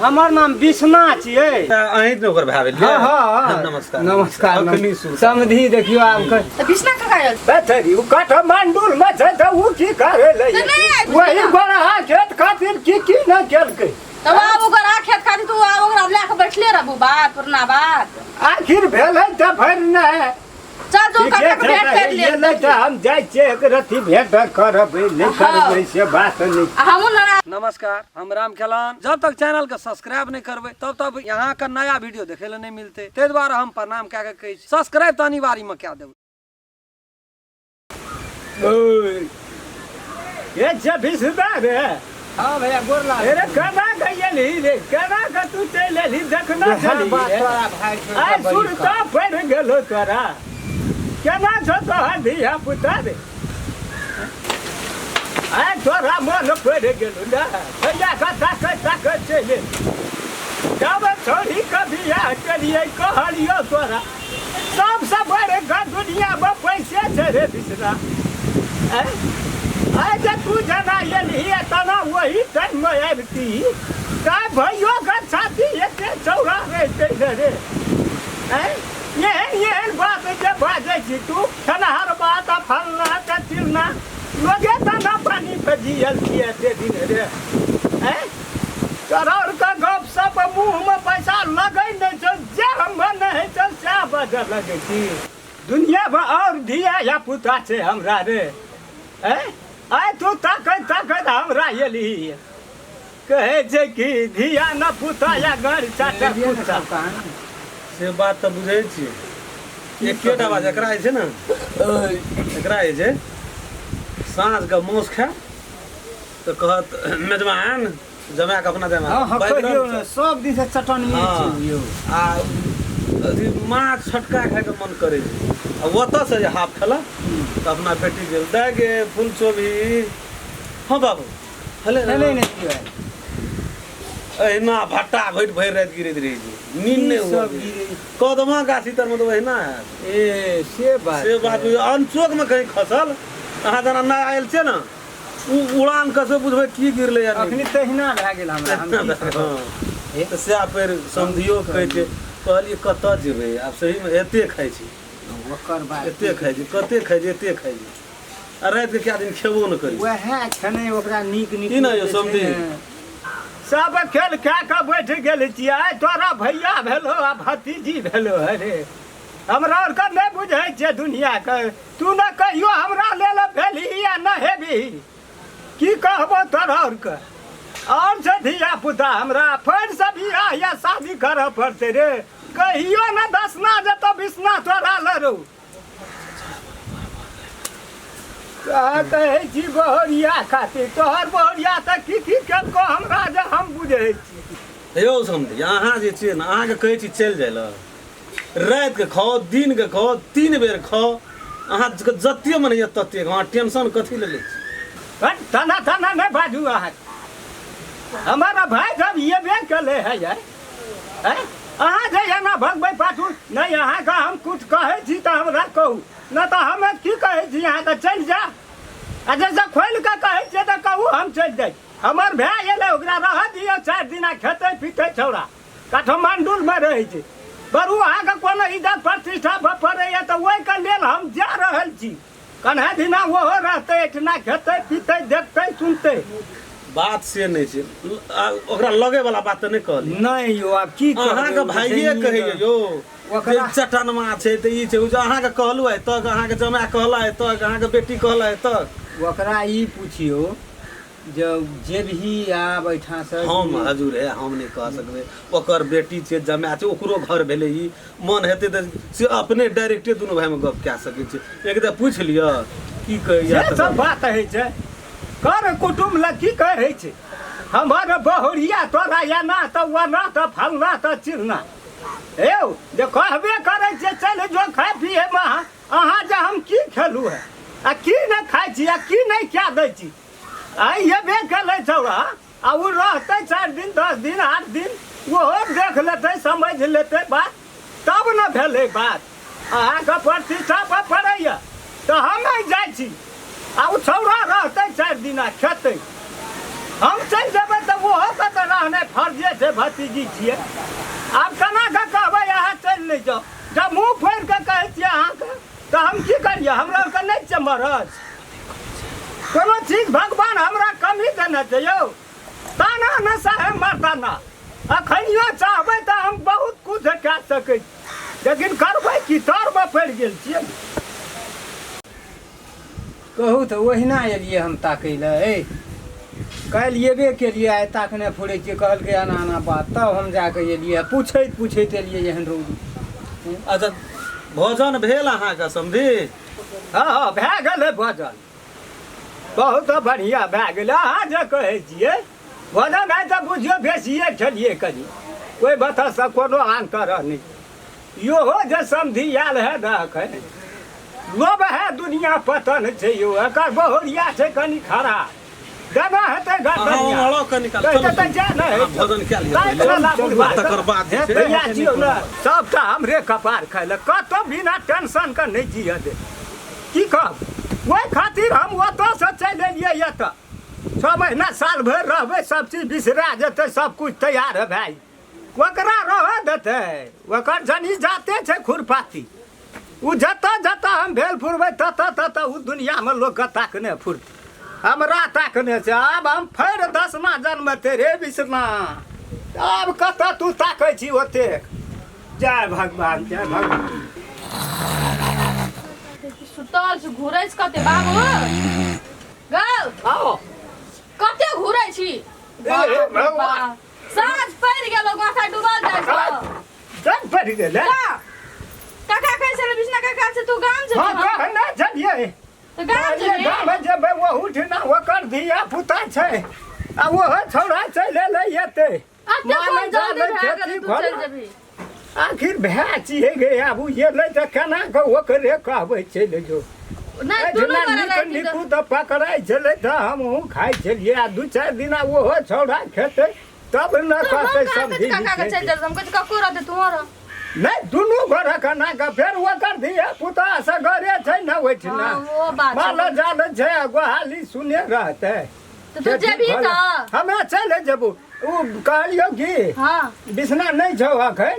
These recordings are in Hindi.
हमार नाम विश्वनाथ छियै। अहीं तो ओकर भाई भेलियै। हां नमस्कार नमस्कार। अखनी सुन समधी देखियो आब त विश्वनाथ का कायल बैठरी उ काठमांडू में छै त उ की करे ले वही बड़ा खेत खातिर की न केलकै तब आब ओकर खेत खातिर तू आब ओकरा ले के बैठले रहबू बात पुरना बात आखिर भेलै त भर न चल तू कटा के भेट कर ले ले त हम जाय छै एक रति भेट करबै नहीं करबै से बात नहीं। हमहु ना नमस्कार, हम राम खेलान। जब तक चैनल के सब्सक्राइब नहीं करबे तब तक यहाँ का नया वीडियो देखे ले नहीं मिलते। ते द्वारा हम प्रणाम कह के कही सब्सक्राइब तो अनिवार्य में क्या देबो। ये छब्बीसदार है। हां भैया गोरला अरे कना गयली रे कना का तू चलेली देखना चली आई सुरता पड़ गेलो तोरा केना छ तो हदिया पुता रे आई तोरा मन पड़ गेलो ना भैया का ताक चले जब छोड़ी कभी आ करिए कहलियो तोरा सबसे बड़े दुनिया में पैसे छे रे बिसरा आई जे तू जना एली तना वही टाइम में आबती का भइयो का छाती एते चौड़ा रहते रे ये बात जे बाजे छी तू खनहर बात फलना के चिरना लोगे तना पानी पे जियल किए दे दिन रे करौर का गप सब मुंह में पैसा लगै नहीं छ जे हम नहीं छ से बज लगे छी दुनिया में और दिया या पुता छे हमरा रे आय तू ताकत हमरा एली कहे छै कि धिया न पुता या घर चाटा पुता से बात तो बुझे छी एकेटा बात एकरा है ना एकरा है साँझ का मौस खा तो कहत मेजबान जमा के अपना देना हां सब दिन से चटनी छियो आ अथी माछ छटका खाए के मन करे छै आ ओतऽ से हाफ खेला तो अपना बेटी गेल दे गे फूल चोभी। हाँ बाबू हले नहीं एहिना भट्टा भैट भरि रात गिरैत रही छै नींद नहीं हुआ कदमा गाछी तर में तो एहिना ए से बात अनचोक में कहीं खसल अहाँ जना ना आयल छै ना उड़ान कसे बुझबै की गिरले यार अखनी तहिना भए गेल हमरा तो से पर समधियो कहै छै कहलिए कतऽ जेबै आब सही में एते खाइ छी ओकर बाद एते खाइ छी कते खाइ छी एते खाइ छी आ रात के क्या दिन खेबो न करी वएह खने ओकरा नीक की ना यो समधी सब खेल खा के बैठ गेल छियै तोरा भैया भेलो आ भतीजी भेलो अरे हमरा और का नहीं बुझै छै दुनिया के तू न कहियो हमरा लेल भेली या न हेबी की कहबो तोरा और के और से धिया पुता हमरा फर से बियाह या शादी करऽ पड़ते रे कहियो न दसना जतो बिसना तोरा लरू कहे छी बहरिया खातिर तोहर बहरिया त की केलको हमरा जे हम बुझै छी यौ समझी अहाँ जे छियै ने अहाँके कहै छी चलि जाइ लए राति के खाओ दिन के खाओ 3 बेर खाओ अहाँ जते मन यऽ तते अहाँ टेंशन कथी ले लै छी तना नहीं बाजू अहाँ हमारा भाई जब ये बे कले है यार अहाँ जे एना भगबै पाछू नहीं अहाँ का हम कुछ कहै छी त हमरा कहू न तो हम की कहै छी अहाँ त चल जा आ जैसे खोल के कहै छी त कहू हम चल जाई हमर भाई एले ओकरा रह दियो 4 दिना खेते पीते छौड़ा काठमांडू में रहै छै बरू अहाँ के कोनो इज्जत प्रतिष्ठा पड़ैया त ओहि के लेल हम जा रहल छी कन्हा दिना ओहो रहते एठना खेते पीते देखते सुनते बात से नहीं छै ओकरा लगे वाला बात त नहीं कहली नहीं यो अब की अहाँ के भाइये कहै यो ओकरा चटनमा छै त ई छै अहाँ के कहलु है त अहाँ के जमा कहला है त अहाँ के बेटी कहला है त ओकरा ई पूछियो जब जे भी आब एठा से हम हजूर है हम नहीं कह सकबे ओकर बेटी छै जमा छै ओकरो घर भेले ई मन हेते त से अपने डायरेक्टे दुनु भाई में गप कए सकै छै एकदम पूछ लियो की कहैया सब बात है छै कर कुटुम ल की कहै छै हमर बहुरिया तोरा या ना त वना त फलना त चिरना एओ जे कहबे करै छै चल जो खाय पिए में अहाँ जे हम की खेलू है आ की न खाइ छी आ की नहीं क्या दै छी आई ये बे कले छौड़ा आ उ रहते 4 दिन 10 दिन 8 दिन वो देख लेते समझ लेते बात तब न भेले बात अहाँ के प्रतिष्ठा पर पड़ैया तो हम नहीं जाइ छी आ उ छौड़ा रहतै 4 दिना खेतै हम चलि जेबै तऽ ओहो तऽ रहनाइ फर्जे छै भतीजी छियै आब केना कऽ कहबै अहाँ चलि नहि जाउ जब मुँह फोड़ि कऽ कहै छियै अहाँके तऽ हम की करियै हमरा आरके नहि छै मरज कोनो चीज भगवान हमरा कमी देने छै यौ ताना न साहेब मर्दाना अखनियो चाहबै तऽ हम बहुत किछु कए सकै छी लेकिन करबै की तरमे पड़ि गेल छियै कहू तऽ ओहिना एलियै हम ताकै लए काल्हि अयबे केलियै आइ ताकने फुरै छियै कहलकै एना एना बात तब हम जाकऽ एलियै पूछैत एलियै एहन रौदी अच्छा भोजन भेल अहाँके समझी हाँ भए गेलै भोजन बहुत बढ़िआँ भए गेलै अहाँ जे कहै छियै भोजन आइ तऽ बुझियौ बेसिए खेलियै कनि कोइ बतसँ कोनो अंतर नहि इहो जे समझी आयल है ने एखन लोभ है दुनिया पतन छै यौ एकर बहुरिया छै कनि खराब देना हेतै सबटा हमरे कपार खाय लए कतौ बिना टेंशनके नहि जिय दे की कहब ओहि खातिर हम ओतऽसँ चलि एलियै एतऽ 6 महीना साल भरि रहबै सब चीज बिसरा जेतै सब कुछ तैयार है भाई ओकरा रह देतै ओकर जनी जाते छै खुरपाती उ जतऽ हम भेल फुरबै ततऽ उ दुनियामे लोकके ताकने फुरतै हमरा ताकने छै आब हम फेर 10वां जन्म तेरे बिसना आब कतऽ तू ताकै छी ओतेक जय भगवान सुतल छी घुरै छी कते बाबू गौ कते घुरै छी साँझ पड़ि गेल माथा डूबल जाइ छै साँझ पड़ि गेल काका कहै छलै बिसना काका से तू गाम जेबही हां ना जलिए तो गाम जेबही गाम जेबै ओहू ठिना ओकर धिया पुता छै आ ओहो छौड़ा चलि एलै एतै माने जाने खेती तू चलि जेबही आखिर भए छियै गे आब एलै तऽ केना कऽ ओकरे कहबै चलि जो नहि दुनू निकू तऽ पकड़ाइ छलै तऽ हमहूँ खाइ छलियै आ 2-4 दिना ओहो छौड़ा खेतै तब न कहतै समझी काका के चलि जेब हम कहै कको रहतै तोहर नहीं दुनू घर केना के फेर ओकर धिया पुता से घरे छै न ओइठना माल जाल छै गोहाली सुने रहतै तो जेबी त हमे चले जेबू उ कहलियो की हां बिसना नहीं छौ अखन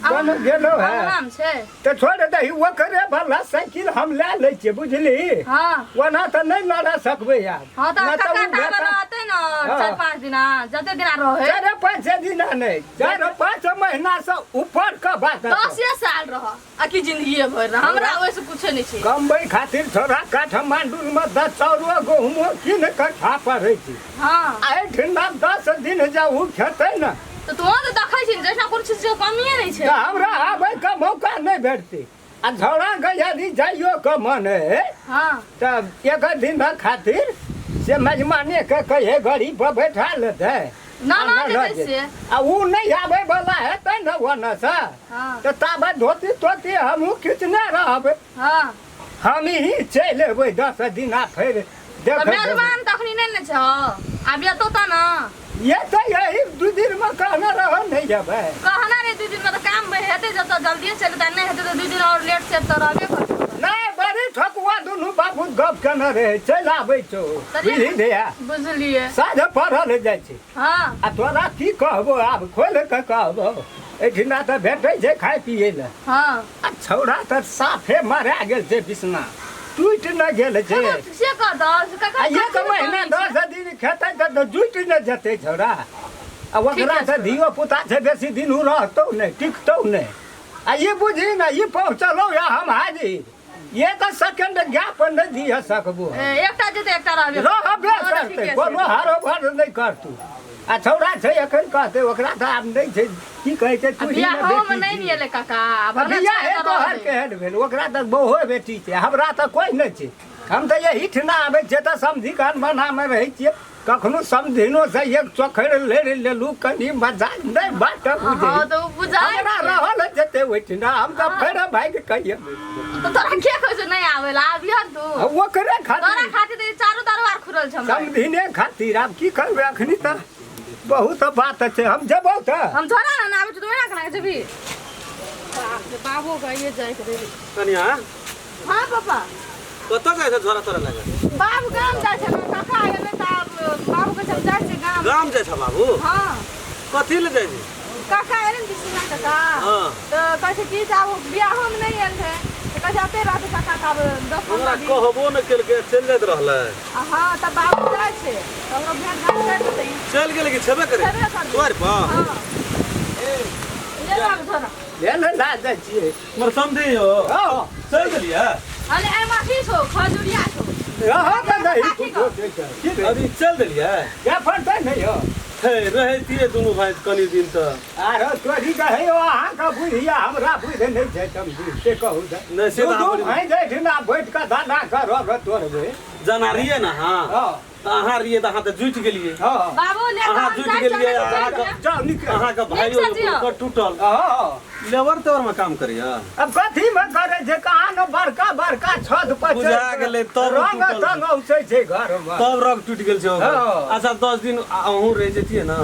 कोन गेलो है नाम छै त छोड़ दही ओकरे भला साइकिल हम ले लै छियै बुझली हां ओना त नहीं लड़ा सकबै यार हां त काका त रहतै न 4-5 दिना जते दिना रहे 4-5 दिना नहीं 4-5 महीना से ऊपर का बात 10 साल रह आ की जिंदगी भर हमरा ओइ से कुछ नहीं छै कमबै खातिर छोरा काठमांडू में 10 चाउरो गहुमो किन कट्ठा पड़ै छै हां आइ ठंडा 10 दिन जाऊ खेतै न तो तू तो देखै छी जैसा कुछ चीज कमिए नहीं छै हमरा आबै का मौका नहीं भेटतै आ झौड़ा के यदि जाइयो के मन है हां त एक दिन खातिर से मेजमाने के कहे गाड़ी पर बैठा लेतै ना जैसे आ उ नहीं आबै वाला हेतै न ओना से हां त ताबे धोती तोती हमहु खिचने रहबै हां हम ही चलि एबै 10 दिना फेर देख मेहमान तखनी नहीं न छ आब एतो त न ये तो यही 2 दिन में कहना रहो नहीं जाबे कहना नहीं 2 दिन में तो काम में हेते जत जल्दी चलता नहीं हेते तो 2 दिन और लेट से तो रहबे करते नहीं बड़ी ठकुआ दुनु बाबू गप केना रहे चल आबै छौ बुझली दिया बुझलिए साझ पढ़ल जाइ छै हां आ तोरा की कहबो आब खोल के कहबो एठिना त भेटै छै खाय पिए ले हां आ छौड़ा त साफे मारा गेल छै बिसना टूट न गेल छै से कर दस काका एक महीना 10 दिन खेतै त टूट न जतै छौड़ा आ ओकरा से धियो पुता छै बेसी दिन रहतौ नहीं टिकतौ नहीं आ ये बुझी ना ये पहुंचलो या हम हाजिर ये तो सेकंड गैप नहीं दिए सकबो एकटा जते एकटा रहबे करतै कोनो हारो भर नहीं करतू आ छौड़ा छै एखन कहते ओकरा त आब नहीं छै की कहै छै तू ही बियाह हम नहीं नियले काका बियाह है तो हर केहन भेल ओकरा त बहु बेटी छै हमरा त कोई नहीं छै हम त यही ठना आबै छै त समझी कान बना में रहै छियै कखनो समझिनो से एक चोखड़ ले लेलू कनी मजा नहीं बात बुझे हां तो बुझाई हमरा रहल जते ओठना हम त फेर भाई के कहिए तो तोरा के कहै नहीं आवेला आब यार तू ओकरे खातिर तोरा खातिर चारू दरबार खुरल छ समझिने खातिर अब की करबे अखनी त बहुत बात छै हम जेबौ त हम छोरा ना आबै त ओना कना जेबी बाबू गइए जाय के रे कनिया हां पापा कतऽ जाइ छै झोरा तोरा लगा? बाबू गाम जाइ छै ना काका एने त बाबू के चल जाइ छै गाम। गाम जाइ छ बाबू? हां। कथी ले जाइ छै? काका एने बिसना काका। हां। तो कहै कि जाओ बियाह हम नहीं आयल है। तो कहै आते रहते काका का 10-15 दिन। कहबो न केलके चल जाइत रहलै। हां त बाबू जाइ छै। त हमरा भेंट घाट कर देतै। चल गेल कि छेबे करे? तोर पा। हां। ले बाबू छोरा। ले ले ला जाइ छियै। मर समझे हो? हां। चल गेलिया? अरे ए माखी छो खजुरिया छो। हां त नहीं कुछो देखा। की अभी चल देलिया? क्या फरते नहीं हो? हे रहतिए दुनु भाई कनी दिन त। आरो तोरी कहे हो अहाँ का बुढ़िया हमरा बुझे नहीं छै समझी से कहू त। नहीं से तू भाई जाइ ना बैठ के दाना करब तोरबे। जना रिए ना हां। हां। त अहाँ रिए त अहाँ त जुट गेलिए। हां। बाबू ले अहाँ जुट गेलिए अहाँ का जाओ निकल। अहाँ का भाई को टूटल। हां। लेबर तेवर में काम करिया? अब कथी में करे छै कहाँ न बड़का बड़का छत पर बुझा गेलै तब रंग तंग औसै छै घर में। तब रग टूट गेल छै ओकर। हाँ। अच्छा 10 दिन अहूँ रह जतिए ना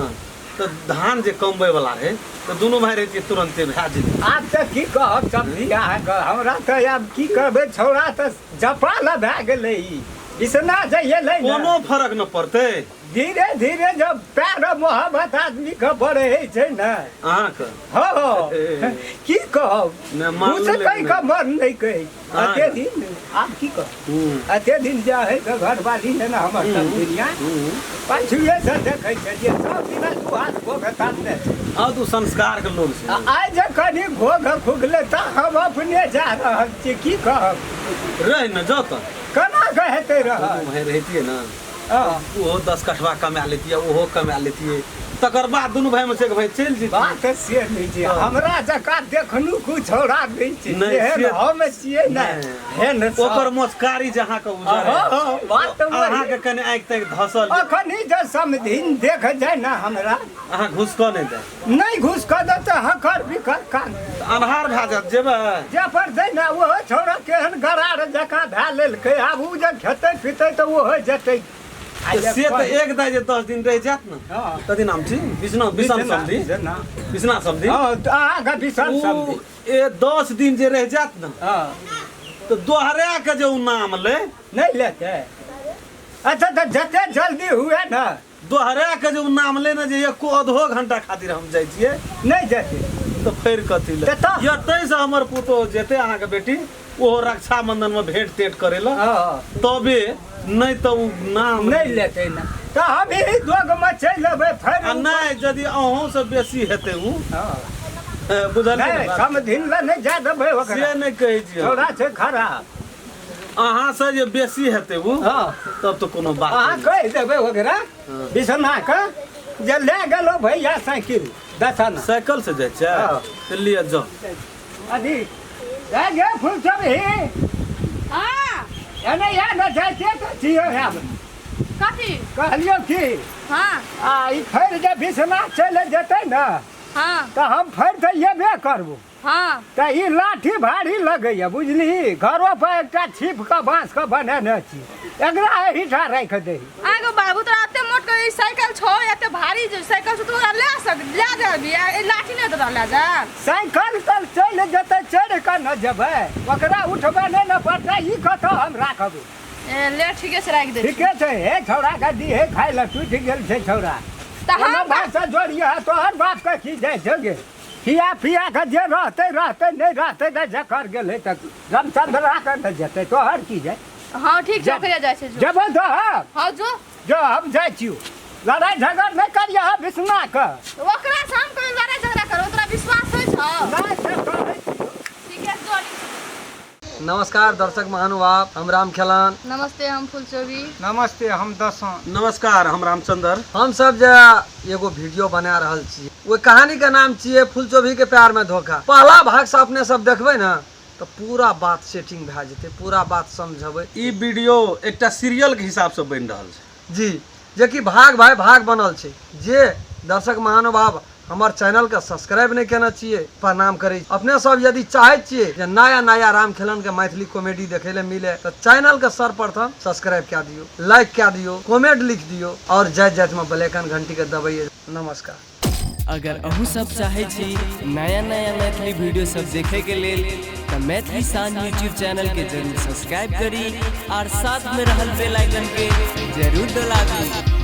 तो धान जे कमबै वाला रहे तो दोनों भाई रहतिए तुरंते भा जेतिए। आब त की कहब समझी अहाँके हमरा त आब की कहबै छौड़ा त जपाल भए गेलै ई बिसना जाइए कोनो फर्क न पड़ते। धीरे धीरे जब प्यार और मोहब्बत आदमी के बढ़े छै न अहाँ के हाँ की कहब मैं मान कुछ लेबै कहीं का मन नहीं कही हाँ। अते दिन आप की कहब अते दिन जा है तो घर वाली ने ना हमर सब दुनिया पाछुए से देखै छलिए सब दिन तू हाथ भोगता ने अब तू संस्कार के लोग छै। आइ जे कनी भोग खुगले त हम अपने जा रहल छी की कहब रह न जाओ त केना कहते रह भाई रहतिए ना ओहो 10 कठवा कमा लेतिए ओहो कमा लेतिए तकर बाद दुनू भाई में से एक भाई चल जेतिए। बात से नहीं छै हमरा जका देखनु कुछ छोड़ा नहीं छै नहीं, एहन से- हम छियै न हेन ओकर मोचकारी जहाँ के उजर बात त अहाँ के कने आँख तक धसल अखनी जे समधिन देख जाय न हमरा अहाँ घुस क नहीं दे नहीं घुस क देते हकर बिकर कान अन्हार भा जात जेबे जे पर दे न वो छोड़ा केहन गरार जका धा लेलकै आब उ जे खेतै पितै त वो हो जेतै से तो एक दाई जे 10 दिन रह जात न हां कथी नाम छी विष्णु समझी विष्णु समझी हां अहाँ का विशाल समझी ए 10 दिन जे रह जात न हां तो दोहरा के जो नाम ले नहीं लेते अच्छा तो जते जल्दी हुए न दोहरा के जो नाम ले न जे एको आधो घंटा खातिर हम जाय छिए नहीं जेते तो फिर कथी ले ते तो- यतै से हमर पुतो जेते अहाँ के बेटी ओहो रक्षा बंधन में भेंट तेट करेला हां तबे नहीं तो उ नाम नहीं लेते न तो हम ही दोग में चल लेबै फिर आ नहीं यदि अहों से बेसी हेते उ हां बुझल नहीं समधिन ले नहीं जा देबै से ओकरा नहीं कहै छियै थोड़ा से खराब अहाँ से जे बेसी हेते उ हां तब तो कोनो बात अहाँ नहीं। कह देबै ओकरा हाँ। बिसना के जे ले गेलो भैया साइकिल दसना साइकिल से जाय छै हाँ। तो लिया जाओ अभी जा गे फूल सब ही हां एने या न जाते तो छियो है कथी कहलियो कि हां आ ई फेर जे बिसना चले जेतै न हां तो हम फेर तो येबे करबो हां तो ई लाठी भारी लगैया बुझली घरो पर एकटा छिप के बांस के बनेने छी एकरा हिठा राख दही आगो बाबू तो एते मोट के ई साइकिल छो एते भारी जे साइकिल से तू ले जाबी ए लाठी ने तो ले जा साइकिल कल चल जेतै चढ़ के न जेबै ओकरा उठबे नहि न पड़तै ई कतऽ हम राखबै ए ले ठीके से राख दे ठीके छै हे छौड़ा के दिहे खाइ लए टूटि गेल छै छौड़ा त हम भाषा जोड़िए तोहर बाप के की जाइ छै गे खिया पिया के जे रहतै रहतै नहि रहतै तऽ जकर गेलै तऽ रामचंद्र के न जेतै तोहर की जाइ हां ठीक छै करे जाय छै जो जेबै तो हां जो जो हम जाइ छियौ लड़ाइ झगड़ नहि करिए बिसना के ओकरा से हम कोई लड़ाई झगड़ा करो तोरा विश्वास होय छ नहि से कहै छियौ ठीक है जोड़ी नमस्कार दर्शक महानुभाव हम राम खेलान नमस्ते हम फुलचोबी नमस्ते हम दसन नमस्कार हम रामचंद्र हम सब जे एगो वीडियो बना रहल छियै ओहि कहानी के नाम छियै फुलचोभी के प्यार में धोखा। पहला भाग से अपने सब देखबै न तो पूरा बात सेटिंग भए जेतै पूरा बात समझबै। ई वीडियो एकटा सीरियल के हिसाब से बन रहल छै जी जे कि भाग भाई भाग बनल छै। जे दर्शक महानुभाव हमर चैनल के सब्सक्राइब नहीं केना छियै प्रणाम करै अपने सब यदि चाहे छियै जे नया नया राम खेलन के मैथिली कॉमेडी देखे ले मिले तो चैनल के सर्वप्रथम सब्सक्राइब क्या दियो लाइक क्या दियो कमेंट लिख दियो और जय जय में बेल आइकन घंटी के दबाइए। नमस्कार। अगर अहू सब चाहे छी नया नया मैथिली वीडियो सब देखे के लेल तो मैथिली साँझ यूट्यूब चैनल के जरूर सब्सक्राइब करी और साथ में रहल बेल आइकन के जरूर दबाबी।